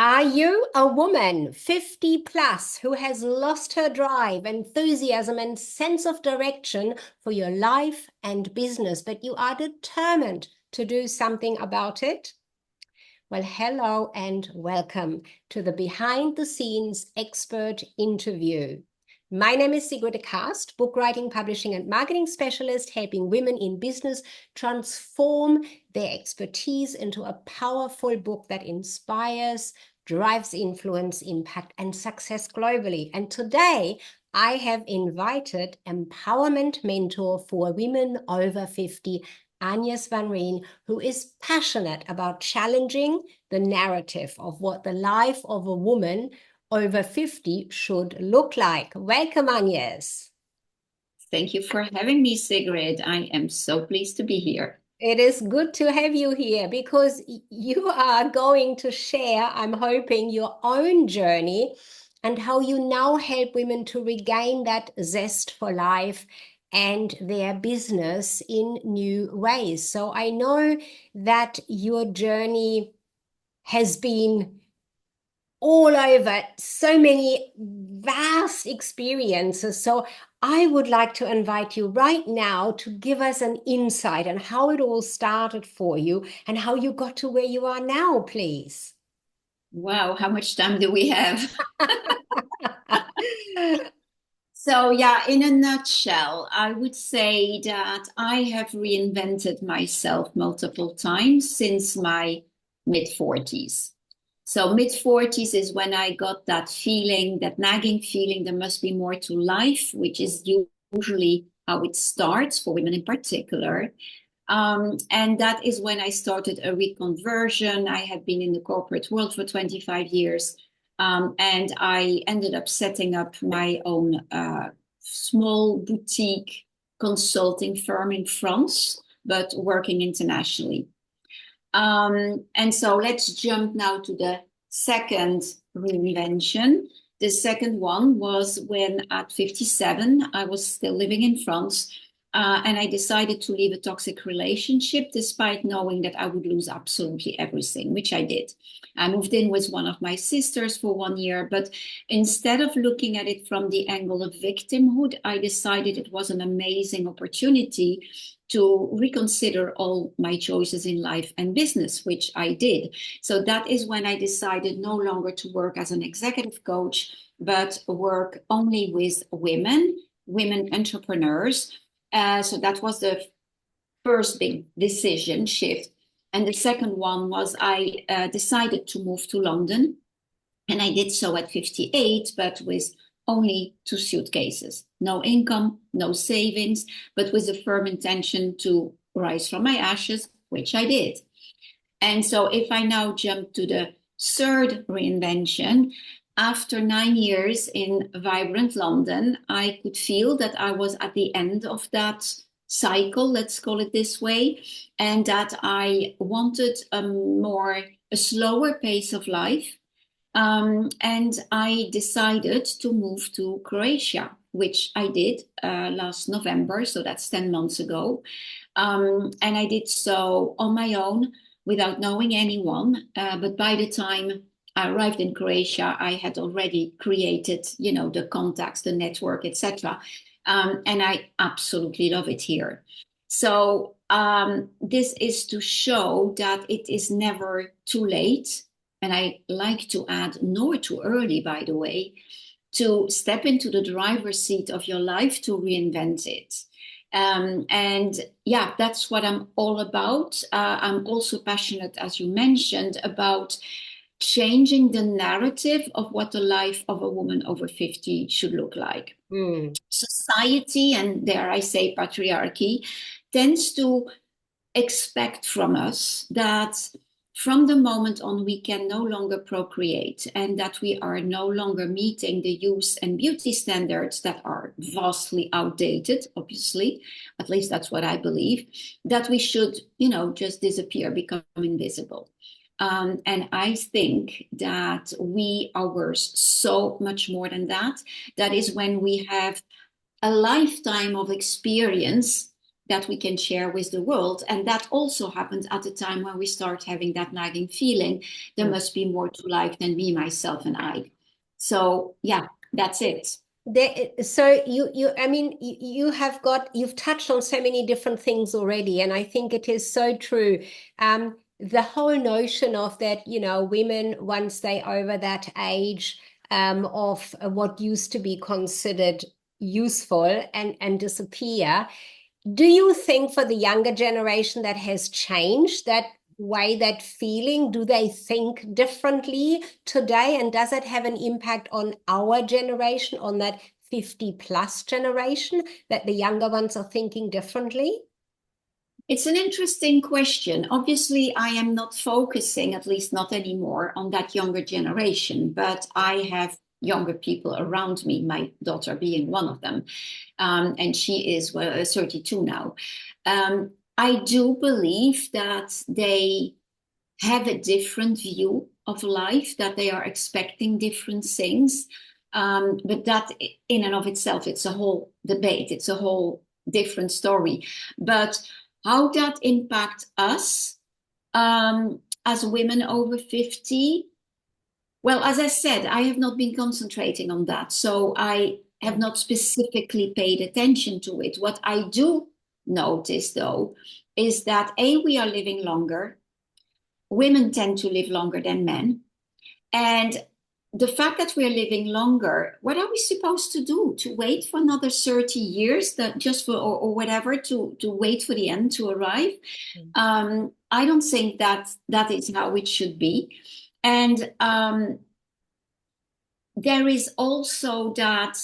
Are you a woman 50 plus who has lost her drive, enthusiasm, and sense of direction for your life and business, but you are determined to do something about it? Well, hello and welcome to the behind the scenes expert interview. My name is Sigrid Cast, book writing, publishing, and marketing specialist, helping women in business transform their expertise into a powerful book that inspires, drives influence, impact, and success globally. And today, I have invited empowerment mentor for women over 50, Agnes van Rhijn, who is passionate about challenging the narrative of what the life of a woman over 50 should look like. Welcome, Agnes. Thank you for having me, Sigrid. I am so pleased to be here. It is good to have you here because you are going to share, I'm hoping, your own journey and how you now help women to regain that zest for life and their business in new ways. So I know that your journey has been all over, so many vast experiences. So I would like to invite you right now to give us an insight on how it all started for you and how you got to where you are now, please. Wow, how much time do we have? So, yeah, in a nutshell, I would say that I have reinvented myself multiple times since my mid 40s. So, mid 40s is when I got that feeling, that nagging feeling, there must be more to life, which is usually how it starts for women in particular. And that is when I started a reconversion. I had been in the corporate world for 25 years. And I ended up setting up my own small boutique consulting firm in France, but working internationally. And so let's jump now to the second reinvention. The second one was when at 57, I was still living in France. And I decided to leave a toxic relationship despite knowing that I would lose absolutely everything, which I did. I moved in with one of my sisters for 1 year, but instead of looking at it from the angle of victimhood, I decided it was an amazing opportunity to reconsider all my choices in life and business, which I did. So that is when I decided no longer to work as an executive coach, but work only with women entrepreneurs. So that was the first big decision shift. And the second one was I decided to move to London. And I did so at 58, but with only 2 suitcases. No income, no savings, but with a firm intention to rise from my ashes, which I did. And so if I now jump to the third reinvention, after 9 years in vibrant London, I could feel that I was at the end of that cycle, let's call it this way, and that I wanted a slower pace of life. And I decided to move to Croatia, which I did last November. So that's 10 months ago. And I did so on my own without knowing anyone. But by the time I arrived in Croatia, I had already created, the contacts, the network, etc. And I absolutely love it here. So this is to show that it is never too late. And I like to add, nor too early, by the way, to step into the driver's seat of your life to reinvent it. And yeah, that's what I'm all about. I'm also passionate, as you mentioned, about changing the narrative of what the life of a woman over 50 should look like. Society, and dare I say patriarchy, tends to expect from us that from the moment on we can no longer procreate and that we are no longer meeting the youth and beauty standards that are vastly outdated, obviously, at least that's what I believe, that we should, just disappear, become invisible. And I think that we are worth so much more than that. That is when we have a lifetime of experience that we can share with the world. And that also happened at the time when we start having that nagging feeling, there must be more to life than me, myself, and I. So yeah, that's it. So I mean, you've touched on so many different things already, and I think it is so true. The whole notion of that, women, once they over that age, of what used to be considered useful and disappear. Do you think for the younger generation that has changed that way, that feeling? Do they think differently today? And does it have an impact on our generation, on that 50 plus generation, that the younger ones are thinking differently? It's an interesting question. Obviously, I am not focusing, at least not anymore, on that younger generation, but I have younger people around me, my daughter being one of them. And she is 32 now. I do believe that they have a different view of life, that they are expecting different things. But that in and of itself, it's a whole debate. It's a whole different story. But how that impact us as women over 50? Well, as I said, I have not been concentrating on that. So I have not specifically paid attention to it. What I do notice, though, is that A, we are living longer. Women tend to live longer than men. And the fact that we're living longer, what are we supposed to do? To wait for another 30 years, that just for or whatever, to wait for the end to arrive? I don't think that is how it should be. And there is also that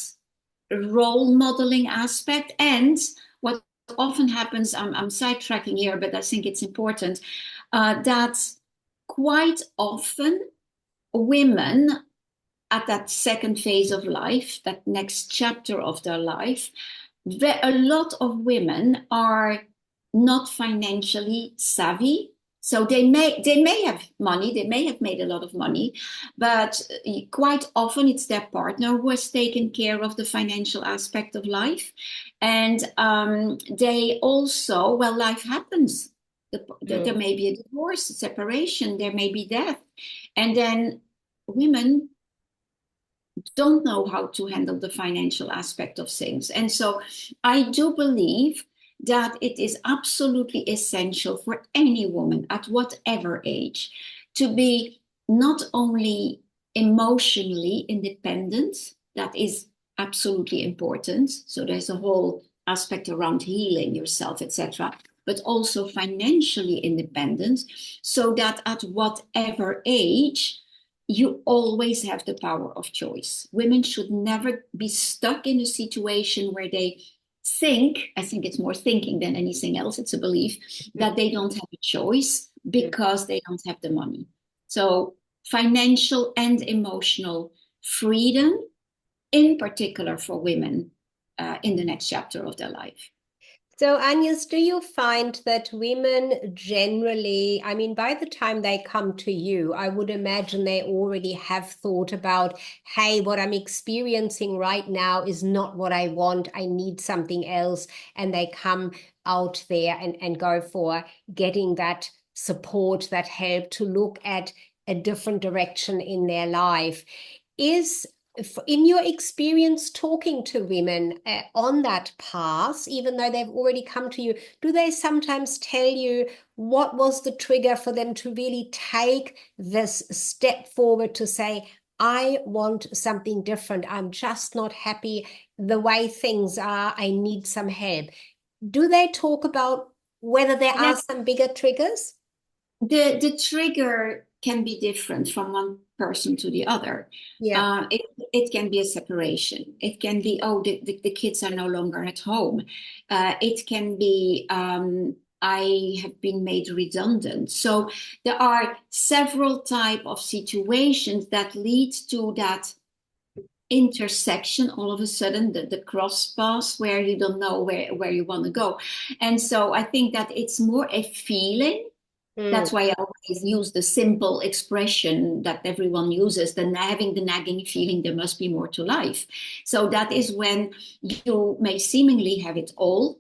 role modeling aspect. And what often happens, I'm sidetracking here, but I think it's important, that quite often women at that second phase of life, that next chapter of their life, a lot of women are not financially savvy. So they may have money, they may have made a lot of money, but quite often it's their partner who has taken care of the financial aspect of life. And they also, well, life happens. There may be a divorce, a separation, there may be death. And then women don't know how to handle the financial aspect of things. And so I do believe that it is absolutely essential for any woman at whatever age to be not only emotionally independent, that is absolutely important. So there's a whole aspect around healing yourself, etc., but also financially independent, so that at whatever age, you always have the power of choice. Women should never be stuck in a situation where they think, I think it's more thinking than anything else, it's a belief, that they don't have a choice because they don't have the money. So financial and emotional freedom, in particular for women, in the next chapter of their life. So, Agnes, do you find that women generally, I mean, by the time they come to you, I would imagine they already have thought about, hey, what I'm experiencing right now is not what I want. I need something else. And they come out there and go for getting that support, that help to look at a different direction in their life. Is In your experience talking to women on that path, even though they've already come to you, do they sometimes tell you what was the trigger for them to really take this step forward to say, I want something different. I'm just not happy the way things are. I need some help. Do they talk about whether there are some bigger triggers? The trigger can be different from one person to the other. Yeah. It can be a separation. It can be, oh, the kids are no longer at home. It can be, I have been made redundant. So there are several type of situations that lead to that intersection, all of a sudden, the cross path where you don't know where you want to go. And so I think that it's more a feeling. That's why I always use the simple expression that everyone uses, having the nagging feeling there must be more to life. So that is when you may seemingly have it all,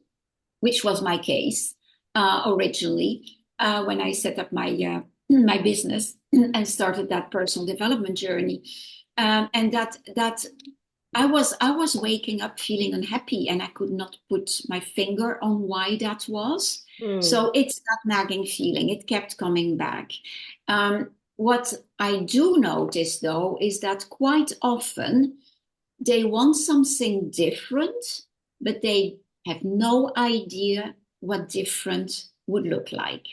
which was my case originally when I set up my business and started that personal development journey. And that I was waking up feeling unhappy, and I could not put my finger on why that was. Mm. So it's that nagging feeling. It kept coming back. What I do notice, though, is that quite often they want something different, but they have no idea what different would look like.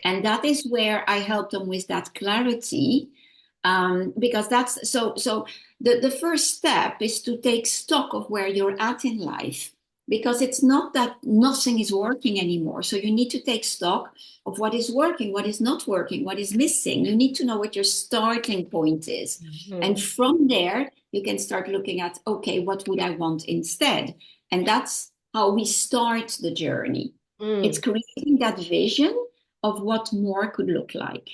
And that is where I help them with that clarity, because that's so the first step is to take stock of where you're at in life, because it's not that nothing is working anymore. So you need to take stock of what is working, what is not working, what is missing. You need to know what your starting point is. And Mm. from there, you can start looking at, okay, what would I want instead? And that's how we start the journey. It's Mm. creating that vision of what more could look like.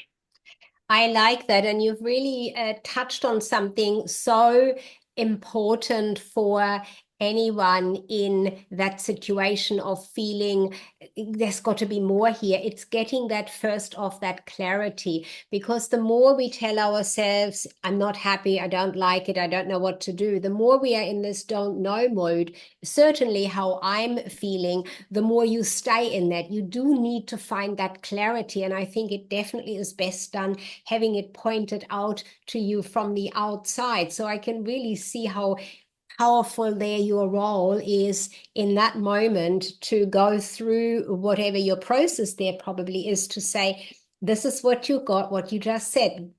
I like that. And you've really touched on something so important for anyone in that situation of feeling there's got to be more here. It's getting that first off, that clarity, because the more we tell ourselves, I'm not happy, I don't like it, I don't know what to do, the more we are in this don't know mode. Certainly, how I'm feeling, the more you stay in that. You do need to find that clarity. And I think it definitely is best done having it pointed out to you from the outside. So I can really see how powerful there your role is in that moment to go through whatever your process there probably is, to say, this is what you got, what you just said,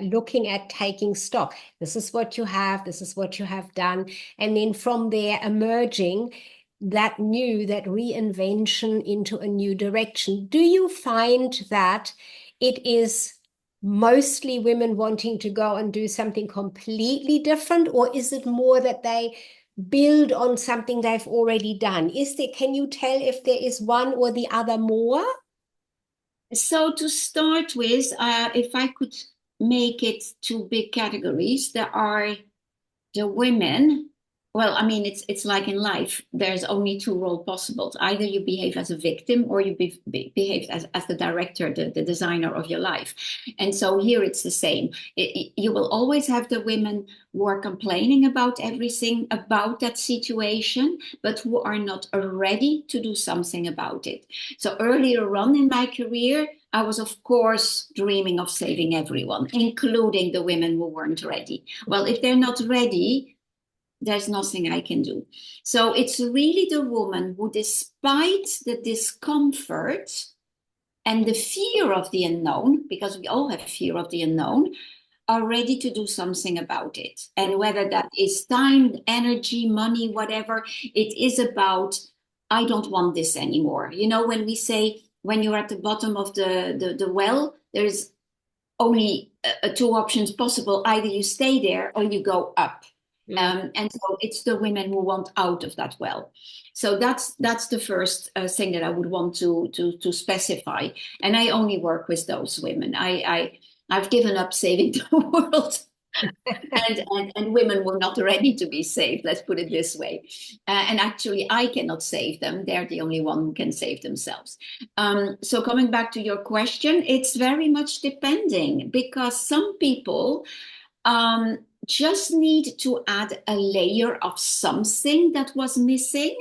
looking at taking stock. This is what you have, this is what you have done. And then from there emerging that reinvention into a new direction. Do you find that it is mostly women wanting to go and do something completely different, or is it more that they build on something they've already done? Can you tell if there is one or the other more? So to start with, if I could make it two big categories, there are the women. Well, I mean, it's like in life, there's only two roles possible. Either you behave as a victim, or you behave as the director, the designer of your life. And so here it's the same. You will always have the women who are complaining about everything about that situation, but who are not ready to do something about it. So earlier on in my career, I was, of course, dreaming of saving everyone, including the women who weren't ready. Well, if they're not ready, there's nothing I can do. So it's really the woman who, despite the discomfort and the fear of the unknown, because we all have fear of the unknown, are ready to do something about it. And whether that is time, energy, money, whatever, it is about, I don't want this anymore. You know, when we say, when you're at the bottom of the well, there's only two options possible. Either you stay there or you go up. And so it's the women who want out of that well. So that's the first thing that I would want to specify. And I only work with those women. I've given up saving the world. And women were not ready to be saved, let's put it this way. And actually, I cannot save them. They're the only one who can save themselves. So coming back to your question, it's very much depending, because some people just need to add a layer of something that was missing,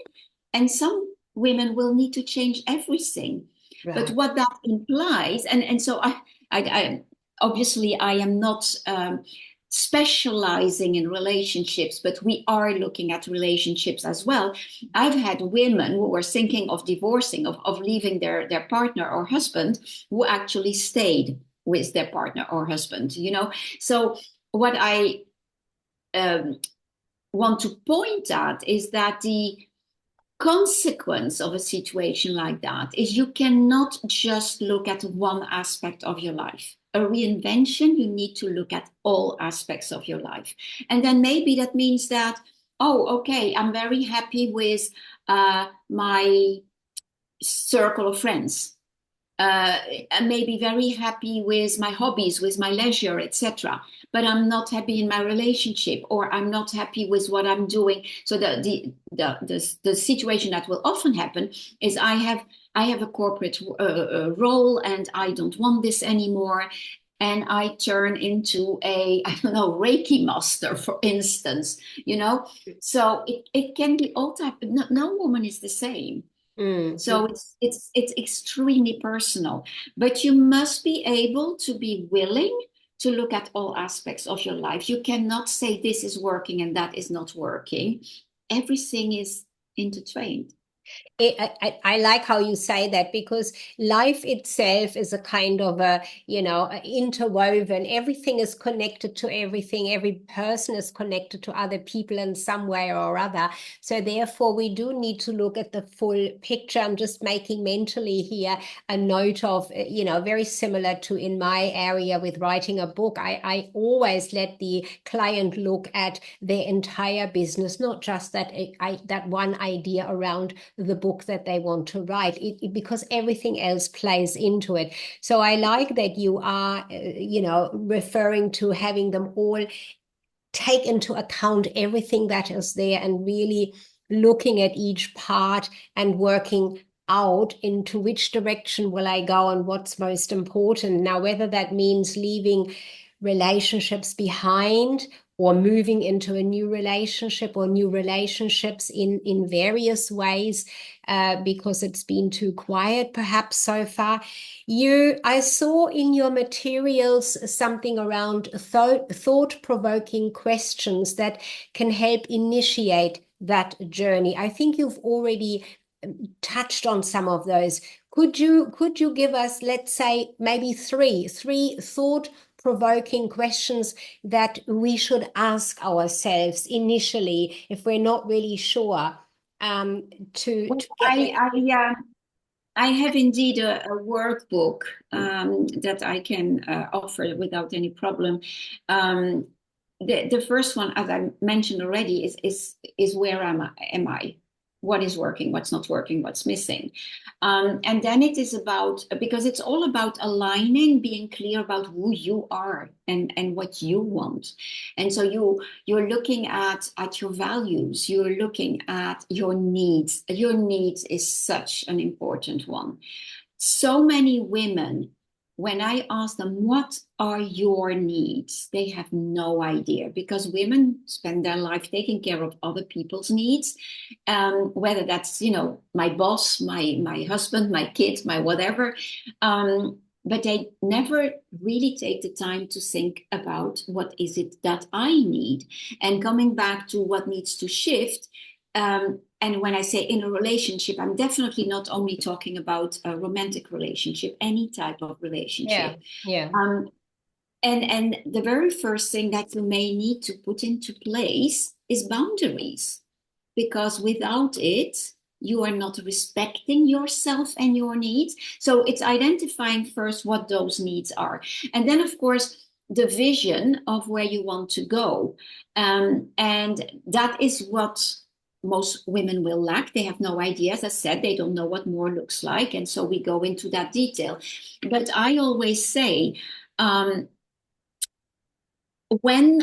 and some women will need to change everything. But Right. what that implies, and so I obviously I am not specializing in relationships, but we are looking at relationships as well. I've had women who were thinking of divorcing, of leaving their partner or husband, who actually stayed with their partner or husband, you know. So what I want to point at is that the consequence of a situation like that is you cannot just look at one aspect of your life. A reinvention, you need to look at all aspects of your life. And then maybe that means that, oh, okay, I'm very happy with my circle of friends. I may be very happy with my hobbies, with my leisure, etc. But I'm not happy in my relationship, or I'm not happy with what I'm doing. So the situation that will often happen is I have a corporate role, and I don't want this anymore. And I turn into a, I don't know, Reiki master, for instance, you know. So it can be all type. No woman is the same. So it's extremely personal, but you must be able to be willing to look at all aspects of your life. You cannot say this is working and that is not working. Everything is intertwined. I like how you say that, because life itself is a kind of a, interwoven. Everything is connected to everything. Every person is connected to other people in some way or other. So therefore, we do need to look at the full picture. I'm just making mentally here a note of, very similar to in my area with writing a book. I always let the client look at their entire business, not just that one idea around the book that they want to write, because everything else plays into it. So I like that you are, referring to having them all take into account everything that is there, and really looking at each part and working out into which direction will I go and what's most important. Now, whether that means leaving relationships behind or moving into a new relationship, or new relationships in various ways, because it's been too quiet perhaps so far. I saw in your materials something around thought-provoking questions that can help initiate that journey. I think you've already touched on some of those. Could you give us, let's say, maybe three thought-provoking questions that we should ask ourselves initially if we're not really sure, Well, to get it? I have indeed a workbook that I can offer without any problem. Um, the first one, as I mentioned already, is where am I? What is working? What's not working? What's missing? And then it is about, because it's all about aligning, being clear about who you are and what you want. And so you're looking at your values, you're looking at your needs. Your needs is such an important one. So many women, when I ask them, what are your needs? They have no idea, because women spend their life taking care of other people's needs, whether that's, my boss, my husband, my kids, my whatever. But they never really take the time to think about what is it that I need. And coming back to what needs to shift, and when I say in a relationship, I'm definitely not only talking about a romantic relationship, any type of Yeah, relationship. yeah. Um, and the very first thing that you may need to put into place is boundaries, because without it, you are not respecting yourself and your needs. So it's identifying first what those needs are. And then, of course, the vision of where you want to go. And that is what most women will lack. They have no idea. As I said, they don't know what more looks like. And so we go into that detail. But I always say, when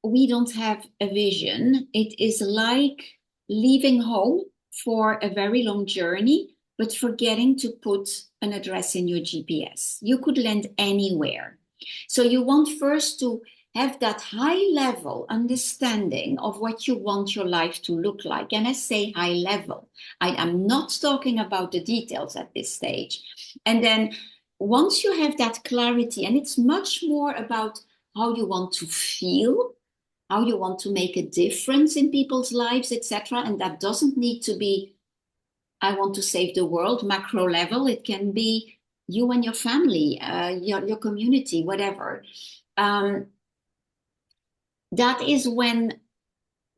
we don't have a vision, it is like leaving home for a very long journey, but forgetting to put an address in your GPS. You could land anywhere. So you want first to have that high level understanding of what you want your life to look like. And I say high level. I am not talking about the details at this stage. And then once you have that clarity, and it's much more about how you want to feel, how you want to make a difference in people's lives, etc. And that doesn't need to be, I want to save the world, macro level. It can be you and your family, your community, whatever. That is when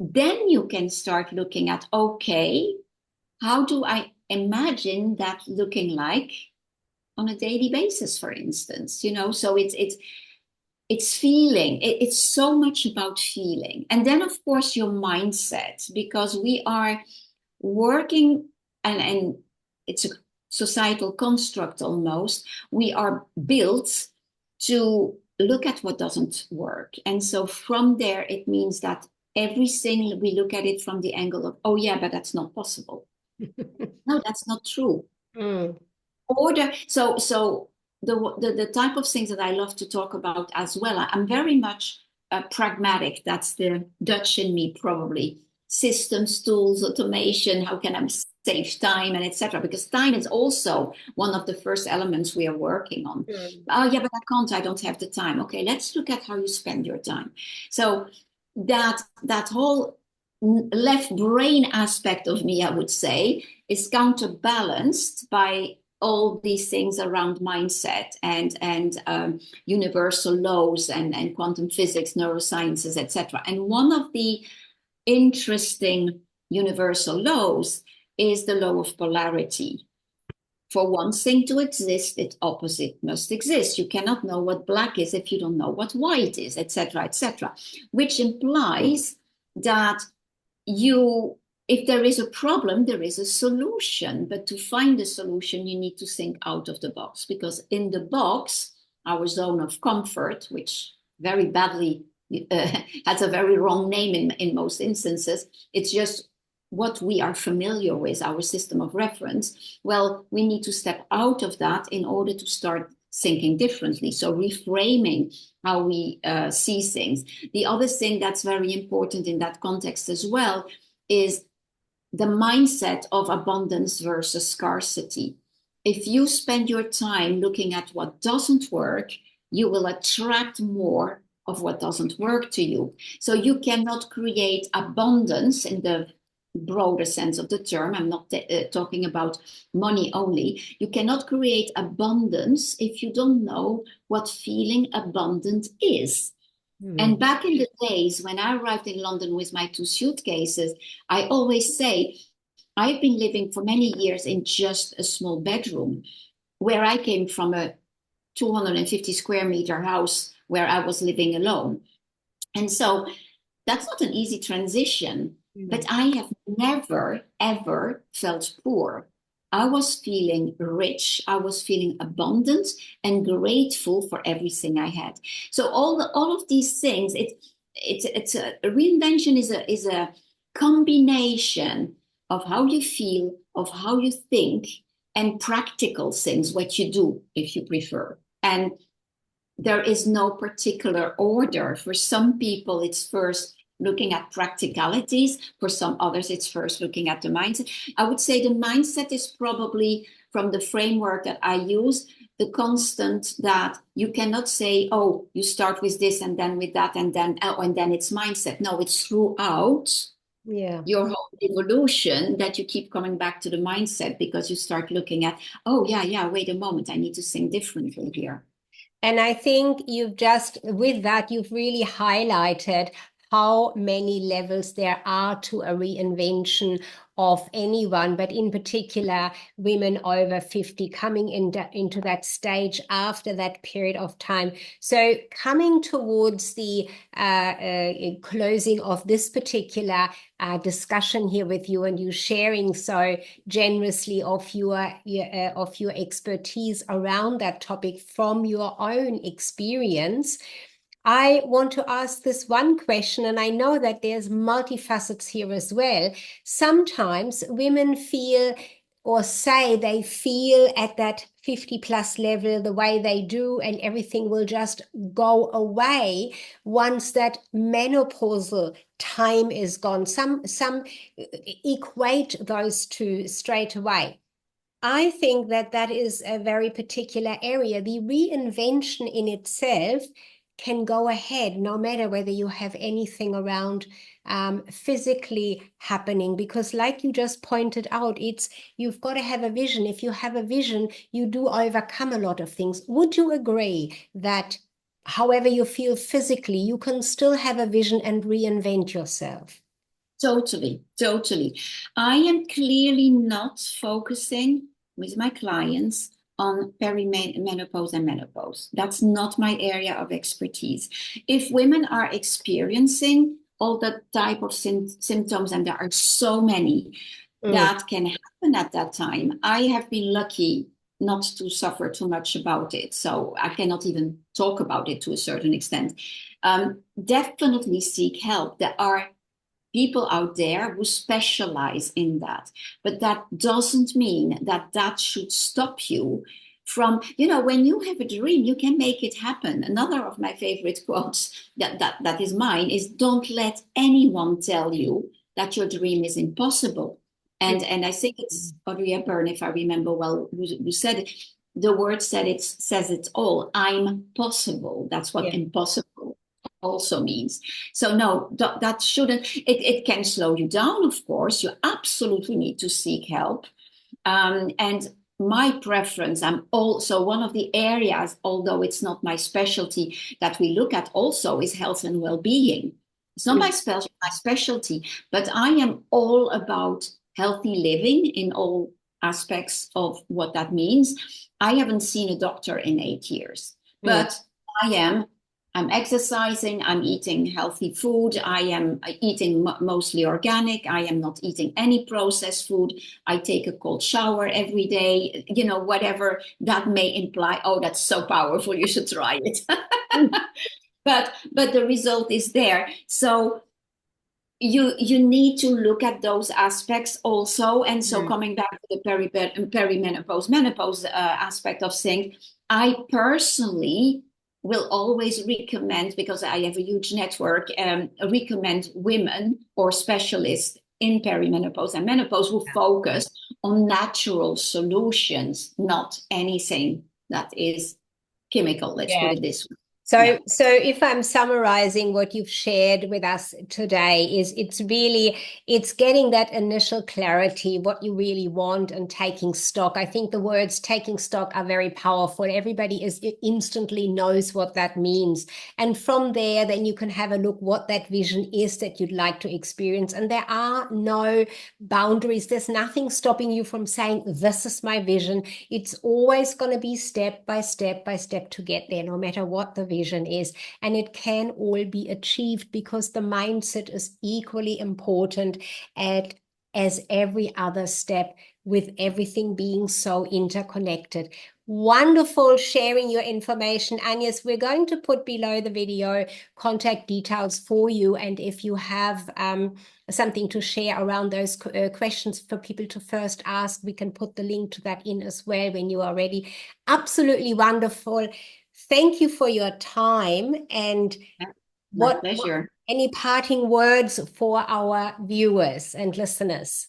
then you can start looking at, okay, how do I imagine that looking like on a daily basis, for instance? So it's feeling. It's so much about feeling. And then, of course, your mindset, because we are working, and it's societal construct almost, we are built to look at what doesn't work. And so from there, it means that everything we look at it from the angle of, oh yeah, but that's not possible. No, that's not true. Mm. So the type of things that I love to talk about as well, I'm very much pragmatic. That's the Dutch in me, probably. Systems, tools, automation, how can I save time and etc. Because time is also one of the first elements we are working on. Mm. Oh yeah, but I don't have the time. Okay, let's look at how you spend your time. So that whole left brain aspect of me, I would say, is counterbalanced by all these things around mindset and universal laws and quantum physics, neurosciences, etc. And one of the interesting universal laws is the law of polarity. For one thing to exist, its opposite must exist. You cannot know what black is if you don't know what white is, etc., etc. Which implies that if there is a problem, there is a solution. But to find a solution, you need to think out of the box, because in the box, our zone of comfort, which very badly has a very wrong name in most instances, it's just what we are familiar with, our system of reference. Well, we need to step out of that in order to start thinking differently. So reframing how we see things. The other thing that's very important in that context as well is the mindset of abundance versus scarcity. If you spend your time looking at what doesn't work, you will attract more of what doesn't work to you. So you cannot create abundance in the broader sense of the term. I'm not talking about money only. You cannot create abundance if you don't know what feeling abundant is. And back in the days when I arrived in London with my 2 suitcases, I always say, I've been living for many years in just a small bedroom, where I came from a 250 square meter house where I was living alone. And so that's not an easy transition, but I have never, ever felt poor. I was feeling rich, I was feeling abundant and grateful for everything I had. So all of these things, it's a reinvention is a combination of how you feel, of how you think, and practical things, what you do if you prefer. And there is no particular order. For some people, it's first looking at practicalities. For some others, it's first looking at the mindset. I would say the mindset is probably, from the framework that I use, the constant that you cannot say, oh, you start with this and then with that and then it's mindset. No, it's throughout your whole evolution that you keep coming back to the mindset, because you start looking at, oh, yeah, wait a moment, I need to think differently here. And I think with that, you've really highlighted how many levels there are to a reinvention of anyone, but in particular, women over 50 coming into that stage after that period of time. So coming towards the closing of this particular discussion here with you, and you sharing so generously of your expertise around that topic from your own experience, I want to ask this one question, and I know that there's multifacets here as well. Sometimes women feel or say they feel at that 50 plus level the way they do, and everything will just go away once that menopausal time is gone. Some equate those two straight away. I think that is a very particular area. The reinvention in itself can go ahead no matter whether you have anything around physically happening, because like you just pointed out, you've got to have a vision. If you have a vision, you do overcome a lot of things. Would you agree that however you feel physically, you can still have a vision and reinvent yourself? Totally. I am clearly not focusing with my clients on perimenopause and menopause. That's not my area of expertise. If women are experiencing all that type of symptoms, and there are so many, that can happen at that time. I have been lucky not to suffer too much about it, so I cannot even talk about it to a certain extent. Definitely seek help. There are people out there who specialize in that, but that doesn't mean that that should stop you from, when you have a dream, you can make it happen. Another of my favorite quotes that is mine is, don't let anyone tell you that your dream is impossible. And I think it's Audrey Hepburn, if I remember well, who said it. The word says it all. I'm possible. That's what impossible also means. So no, that shouldn't, it can slow you down, of course. You absolutely need to seek help. And my preference, I'm also one of the areas, although it's not my specialty, that we look at also is health and well-being. It's not my specialty, but I am all about healthy living in all aspects of what that means. I haven't seen a doctor in 8 years, but I'm exercising, I'm eating healthy food, I am eating mostly organic, I am not eating any processed food, I take a cold shower every day, whatever that may imply. Oh, that's so powerful, you should try it. But the result is there. So you need to look at those aspects also. And so coming back to the perimenopause, menopause aspect of things, I personally will always recommend, because I have a huge network, recommend women or specialists in perimenopause and menopause who focus on natural solutions, not anything that is chemical, let's put it this way. So if I'm summarizing what you've shared with us today, is it's getting that initial clarity, what you really want, and taking stock. I think the words taking stock are very powerful. Everybody instantly knows what that means. And from there, then you can have a look what that vision is that you'd like to experience. And there are no boundaries. There's nothing stopping you from saying, this is my vision. It's always going to be step by step by step to get there, no matter what the vision is. And it can all be achieved because the mindset is equally important as every other step, with everything being so interconnected. Wonderful sharing your information, Agnes. We're going to put below the video contact details for you. And if you have something to share around those questions for people to first ask, we can put the link to that in as well when you are ready. Absolutely wonderful. Thank you for your time. And My pleasure. Any parting words for our viewers and listeners?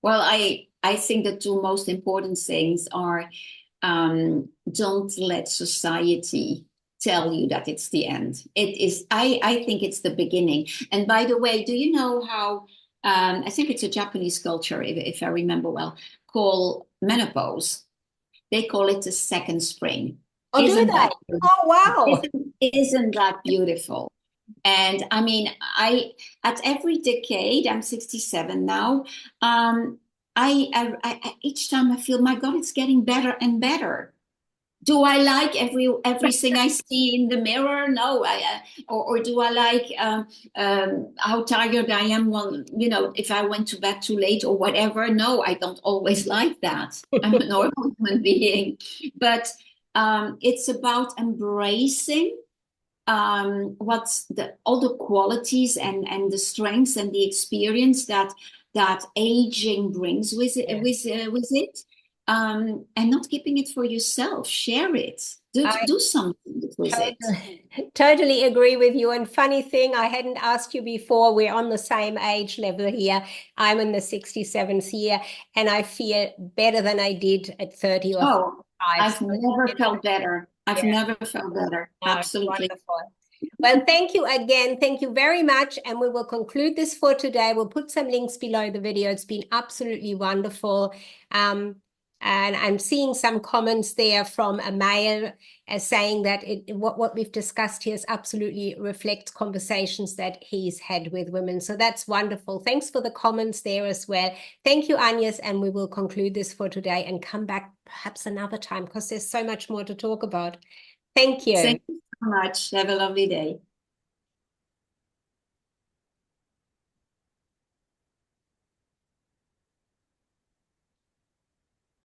Well, I think the two most important things are, don't let society tell you that it's the end. It is, I think it's the beginning. And by the way, do you know how, I think it's a Japanese culture, if I remember well, call menopause. They call it the second spring. Oh, isn't that? Oh, wow. Isn't that beautiful? And I mean, at every decade, I'm 67 now. Each time I feel, my God, it's getting better and better. Do I like everything I see in the mirror? No. Or do I like how tired I am when, if I went to bed too late or whatever? No, I don't always like that. I'm a normal human being. But it's about embracing what's all the qualities and the strengths and the experience that aging brings with it, and not keeping it for yourself. Share it. Do something with it. Totally agree with you. And funny thing, I hadn't asked you before, we're on the same age level here. I'm in the 67th year, and I feel better than I did at 30 or 35. I've never felt better. I've never felt better. Absolutely. Wonderful. Well, thank you again. Thank you very much. And we will conclude this for today. We'll put some links below the video. It's been absolutely wonderful. And I'm seeing some comments there from a male saying that what we've discussed here is absolutely reflects conversations that he's had with women. So that's wonderful. Thanks for the comments there as well. Thank you, Agnes. And we will conclude this for today and come back perhaps another time because there's so much more to talk about. Thank you. Thank you so much. Have a lovely day.